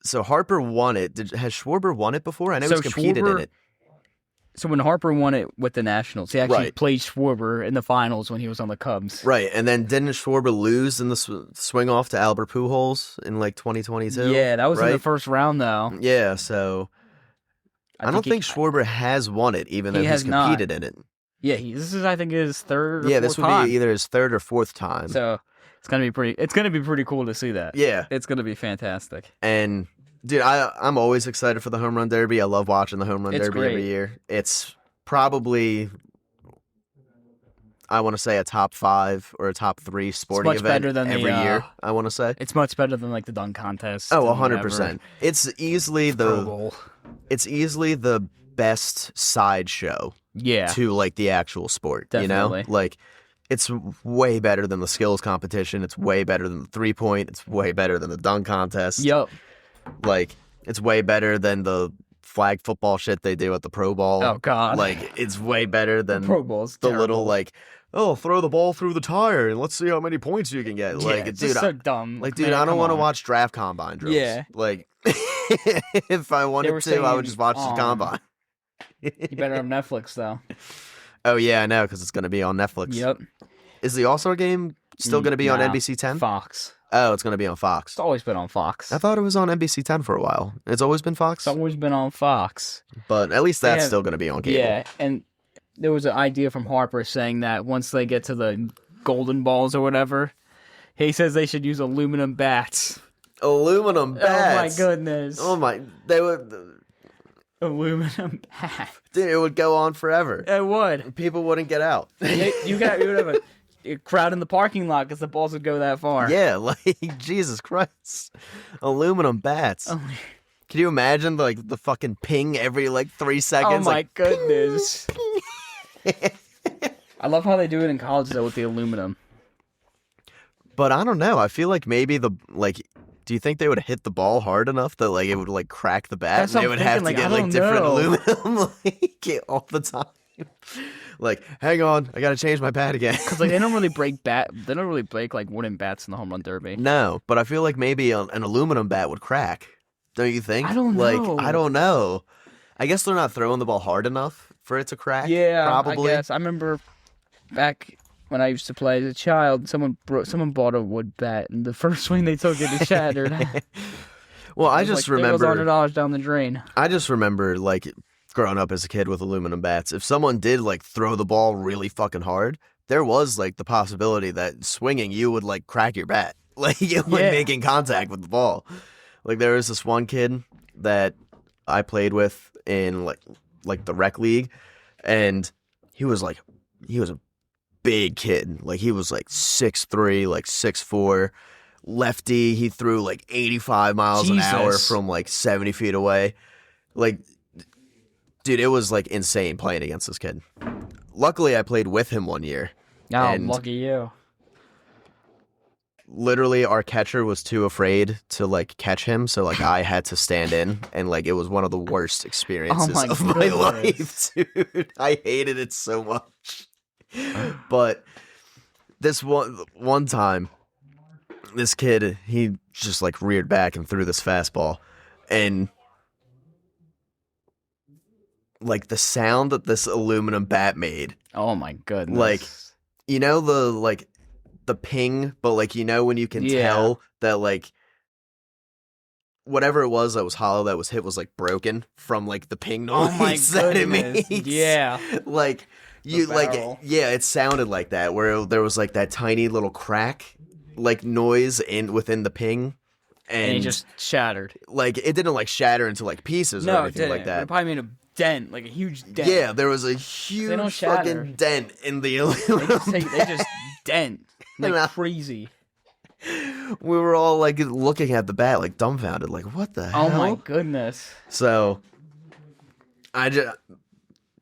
S2: so Harper won it. Has Schwarber won it before? I know he's competed in it.
S1: So when Harper won it with the Nationals, he actually played Schwarber in the finals when he was on the Cubs.
S2: Right, and then didn't Schwarber lose in the swing off to Albert Pujols in like 2022?
S1: Yeah, that was in the first round though.
S2: Yeah, so I don't think Schwarber has won it, even though he's competed in it.
S1: Yeah, this is I think his third.
S2: Yeah, this would be either his third or fourth time.
S1: So it's gonna be pretty. It's gonna be pretty cool to see that.
S2: Yeah,
S1: it's gonna be fantastic.
S2: And dude, I'm always excited for the home run derby. I love watching the home run derby every year. It's probably, I want to say, a top 5 or a top 3 sporting event
S1: better than
S2: every year. I want to say
S1: it's much better than like the dunk contest.
S2: Oh, 100%. It's easily the best sideshow.
S1: Yeah.
S2: To like the actual sport.
S1: Definitely.
S2: You know, like it's way better than the skills competition. It's way better than the 3-point. It's way better than the dunk contest.
S1: Yep.
S2: Like, it's way better than the flag football shit they do at the Pro Bowl.
S1: Oh, God.
S2: Like, it's way better than
S1: the Pro Bowl's
S2: the little, like, oh, throw the ball through the tire and let's see how many points you can get.
S1: Yeah,
S2: Like,
S1: it's
S2: dude,
S1: just so dumb.
S2: Like, dude, I don't want to watch draft combine drills.
S1: Yeah.
S2: Like, if I wanted to, I would just watch the combine.
S1: You better have Netflix, though.
S2: Oh, yeah, I know, because it's going to be on Netflix.
S1: Yep.
S2: Is the All-Star game still going to be on NBC 10?
S1: Fox.
S2: Oh, it's going to be on Fox.
S1: It's always been on Fox.
S2: I thought it was on NBC 10 for a while. It's always been Fox?
S1: It's always been on Fox.
S2: But at least that's still going to be on cable.
S1: Yeah, and there was an idea from Harper saying that once they get to the golden balls or whatever, he says they should use aluminum bats.
S2: Aluminum bats?
S1: Oh, my goodness.
S2: Oh, my. They would...
S1: Aluminum bats.
S2: Dude, it would go on forever.
S1: It would.
S2: People wouldn't get out.
S1: You would have a crowd in the parking lot because the balls would go that far.
S2: Yeah, like, Jesus Christ. Aluminum bats.
S1: Oh.
S2: Can you imagine, like, the fucking ping every, like, 3 seconds?
S1: Oh, my goodness. I love how they do it in college, though, with the aluminum.
S2: But I don't know. I feel like maybe do you think they would hit the ball hard enough that, like, it would, like, crack the bat?
S1: That's
S2: and they would have to get, like, different aluminum, like, all the time? Like, hang on, I gotta change my bat again.
S1: Because, like, they don't really break, like, wooden bats in the home run derby.
S2: No, but I feel like maybe an aluminum bat would crack. Don't you think?
S1: I don't know.
S2: Like, I don't know. I guess they're not throwing the ball hard enough for it to crack.
S1: Yeah,
S2: probably.
S1: I guess. I remember back when I used to play as a child, someone bought a wood bat, and the first swing they took it shattered.
S2: Well, I just remember
S1: $100 down the drain.
S2: I just remember, like, growing up as a kid with aluminum bats, if someone did, like, throw the ball really fucking hard, there was, like, the possibility that swinging you would, like, crack your bat. Like, you would making contact with the ball. Like, there was this one kid that I played with in, like the rec league, and he was a big kid. Like, he was, like, 6'3", like, 6'4", lefty. He threw, like, 85 miles an hour from, like, 70 feet away. Like, dude, it was, like, insane playing against this kid. Luckily, I played with him one year.
S1: Oh, lucky you.
S2: Literally, our catcher was too afraid to, like, catch him, so, like, I had to stand in, and, like, it was one of the worst experiences of my life, dude. I hated it so much. But this one time, this kid, he just like reared back and threw this fastball, and like the sound that this aluminum bat made,
S1: Oh my goodness.
S2: like you know the ping, but like when you can tell that like whatever it was that was hollow that was hit was like broken from like the ping noise
S1: Oh my
S2: that it
S1: goodness.
S2: makes.
S1: Yeah.
S2: Like it sounded like that, where there was like that tiny little crack like noise within the ping,
S1: And it just shattered.
S2: like it didn't like shatter into like pieces or
S1: No, it
S2: anything
S1: didn't.
S2: like that.
S1: It probably made a dent, like a huge dent.
S2: Yeah, there was a
S1: don't
S2: huge
S1: shatter.
S2: fucking dent in the
S1: They
S2: aluminum.
S1: just dent like
S2: Yeah.
S1: crazy.
S2: We were all like looking at the bat like dumbfounded, like what the hell?
S1: Oh my goodness.
S2: So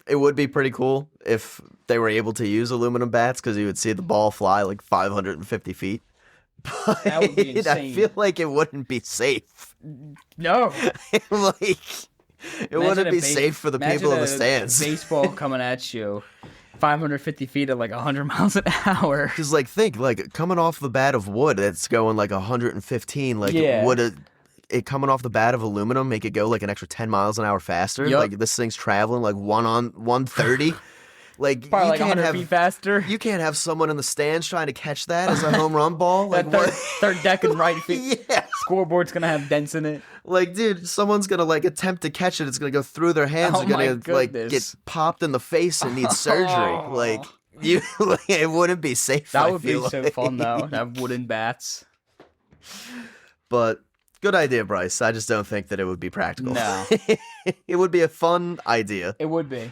S2: it would be pretty cool if they were able to use aluminum bats, because you would see the ball fly like 550 feet. But
S1: That would be
S2: I
S1: insane.
S2: feel like it wouldn't be safe.
S1: No.
S2: Like it wouldn't be safe for the people in the stands.
S1: Baseball coming at you 550 feet at like 100 miles an hour.
S2: Because like think like coming off the bat of wood that's going like 115, like
S1: Yeah.
S2: would it coming off the bat of aluminum make it go like an extra 10 miles an hour faster?
S1: Yup.
S2: Like this thing's traveling like 130. Like
S1: Probably
S2: you
S1: like
S2: can't
S1: 100
S2: have
S1: feet faster.
S2: you can't have someone in the stands trying to catch that as a home run ball. Like
S1: That
S2: what?
S1: third deck and right feet.
S2: Yeah.
S1: Scoreboard's gonna have dents in it.
S2: Like, dude, someone's gonna like attempt to catch it. It's gonna go through their hands.
S1: Oh
S2: They're
S1: my
S2: gonna like
S1: goodness.
S2: get popped in the face and need surgery. Like you, it wouldn't be safe.
S1: That
S2: I
S1: would be
S2: feel
S1: so
S2: like.
S1: fun though. To have wooden bats.
S2: But good idea, Bryce. I just don't think that it would be practical.
S1: No.
S2: It would be a fun idea.
S1: It would be.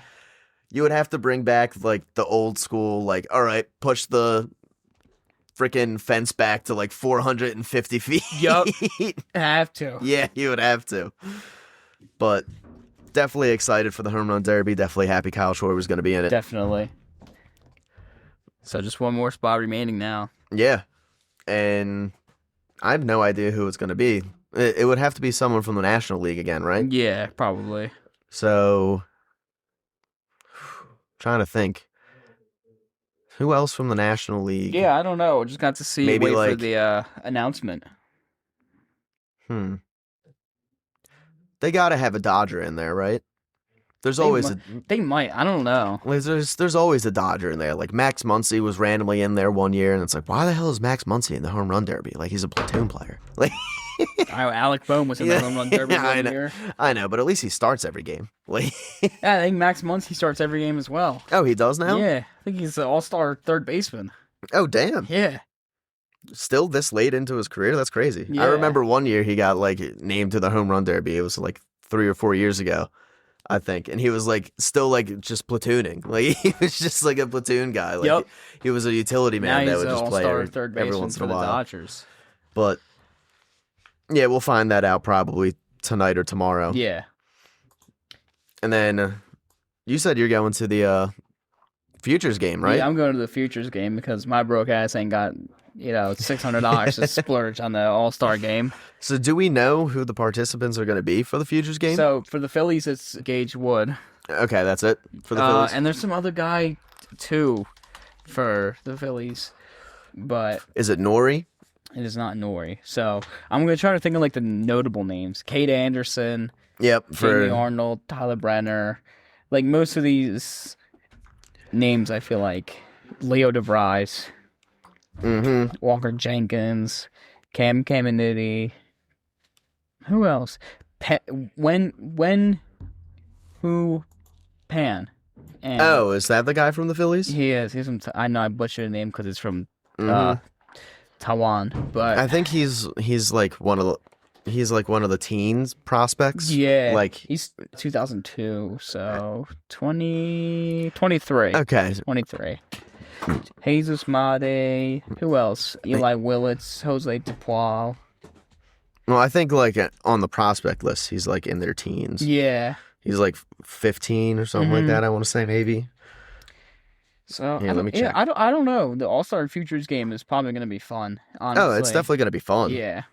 S2: You would have to bring back like the old school, like, all right, push the freaking fence back to like 450 feet.
S1: Yup. I have to.
S2: Yeah, you would have to. But definitely excited for the home run derby. Definitely happy Kyle Shore was going to be in it.
S1: Definitely. So just one more spot remaining now.
S2: Yeah. And I have no idea who it's going to be. It would have to be someone from the National League again, right?
S1: Yeah, probably.
S2: So, trying to think. Who else from the National League?
S1: Yeah, I don't know. Just got to see.
S2: Maybe
S1: Wait for
S2: like-
S1: the announcement.
S2: They got to have a Dodger in there, right? There's
S1: They
S2: always
S1: They might. I don't know.
S2: there's always a Dodger in there. Like Max Muncy was randomly in there one year, and it's like, why the hell is Max Muncy in the home run derby? Like he's a platoon player. Like
S1: Alec Bohm was in the home run derby
S2: Yeah, I
S1: one
S2: know.
S1: year.
S2: I know, but at least he starts every game. Like
S1: Yeah, I think Max Muncy starts every game as well.
S2: oh, he does now?
S1: Yeah, I think he's an all-star third baseman.
S2: Oh, damn.
S1: Yeah.
S2: Still this late into his career? That's crazy.
S1: Yeah.
S2: I remember one year he got like named to the home run derby. It was like 3 or 4 years ago, I think. And he was like still like just platooning. Like he was just like a platoon guy. Like
S1: Yep.
S2: he was a utility
S1: Now
S2: man that
S1: he's
S2: would
S1: an
S2: just play
S1: all-star
S2: every,
S1: third
S2: every
S1: baseman
S2: once in
S1: for
S2: a
S1: the
S2: while.
S1: Dodgers.
S2: But yeah, we'll find that out probably tonight or tomorrow.
S1: Yeah.
S2: And then you said you're going to the Futures game, right?
S1: Yeah, I'm going to the Futures game because my broke ass ain't got, $600 to splurge on the All-Star game.
S2: So do we know who the participants are going to be for the Futures game?
S1: So for the Phillies, it's Gage Wood.
S2: Okay, that's it for the Phillies.
S1: And there's some other guy, too, for the Phillies. But
S2: Is it Nori?
S1: it is not Nori. So I'm going to try to think of, like, the notable names. Kate Anderson,
S2: Yep.
S1: Jamie Arnold, Tyler Brenner. Like, most of these names, I feel like. Leo DeVries, Walker Jenkins, Cam Caminiti. Who else? Who Pan. And
S2: Oh, is that the guy from the Phillies?
S1: he is. He's from. I know I butchered the name because it's from
S2: Mhm.
S1: Taiwan, but
S2: I think he's like one of the teens prospects.
S1: yeah,
S2: Like
S1: he's 2002, so 23.
S2: okay,
S1: 23. Jesus Made. Who else? Eli Willits, Jose Dupois.
S2: well, I think like on the prospect list, he's like in their teens.
S1: Yeah.
S2: He's like 15 or something like
S1: Mhm.
S2: that. I want to say maybe.
S1: So
S2: Yeah, let me check.
S1: I don't know. The All-Star Futures game is probably going to be fun. Honestly.
S2: Oh, it's definitely gonna be fun.
S1: Yeah.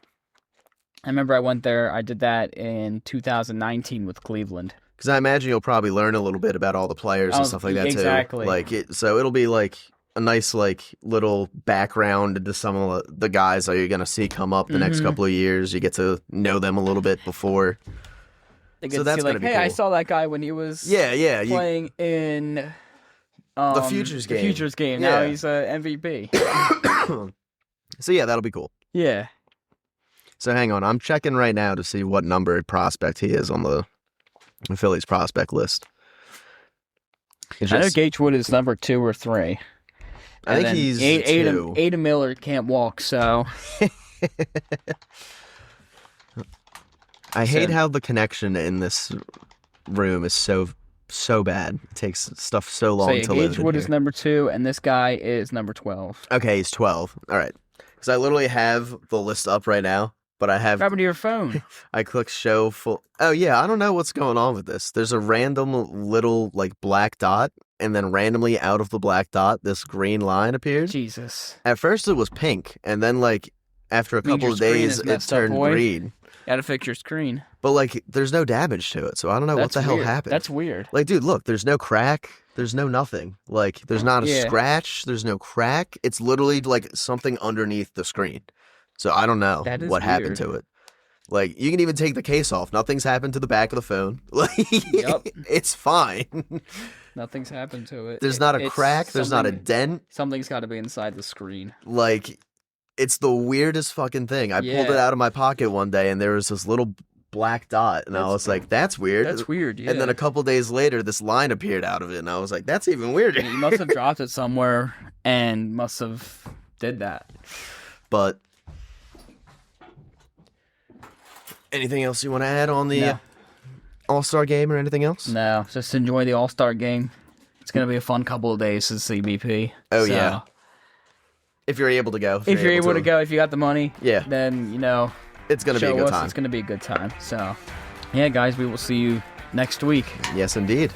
S1: I remember I went there. I did that in 2019 with Cleveland.
S2: Because I imagine you'll probably learn a little bit about all the players and
S1: Oh,
S2: stuff like that
S1: exactly.
S2: too. Like so it'll be like a nice like little background into some of the guys that you're gonna see come up the next couple of years. You get to know them a little bit before.
S1: They get to see, like, hey, cool. I saw that guy when he was playing in
S2: the Futures game.
S1: The Futures game. Yeah. Now he's MVP.
S2: So yeah, that'll be cool.
S1: Yeah.
S2: So hang on, I'm checking right now to see what number prospect he is on the Phillies prospect list.
S1: I know Gage Wood is number 2 or 3.
S2: I think he's 2.
S1: Ada Miller can't walk, so.
S2: I hate how the connection in this room is so bad. It takes stuff so long to live.
S1: Gage Wood is number 2, and this guy is number 12.
S2: Okay, he's 12. All right. Because I literally have the list up right now, but I have...
S1: What happened to your phone?
S2: I click show full... Oh, yeah, I don't know what's going on with this. There's a random little, like, black dot, and then randomly out of the black dot, this green line appeared.
S1: Jesus.
S2: At first, it was pink, and then, like, after a couple of days, it turned green.
S1: Gotta fix your screen.
S2: But, like, there's no damage to it, so I don't know what the hell happened.
S1: That's weird.
S2: Like, dude, look, there's no crack. There's no nothing. Like, there's not a scratch. There's no crack. It's literally, like, something underneath the screen. So I don't know what happened to it. Like, you can even take the case off. Nothing's happened to the back of the phone. Like, it's fine.
S1: Nothing's happened to it.
S2: There's not a crack. There's not a dent.
S1: Something's got to be inside the screen.
S2: Like, it's the weirdest fucking thing. I pulled it out of my pocket one day, and there was this little black dot, and I was like, that's weird.
S1: That's weird, yeah.
S2: And then a couple days later, this line appeared out of it, and I was like, that's even weirder.
S1: You must have dropped it somewhere and must have did that.
S2: But anything else you want to add on the All-Star game or anything else?
S1: No, just enjoy the All-Star game. It's going to be a fun couple of days since CBP.
S2: Oh, yeah. If you're able to go.
S1: If you're able to go, if you got the money, then, you know,
S2: it's going to be a good time.
S1: It's going to be a good time. So, yeah, guys, we will see you next week.
S2: Yes, indeed.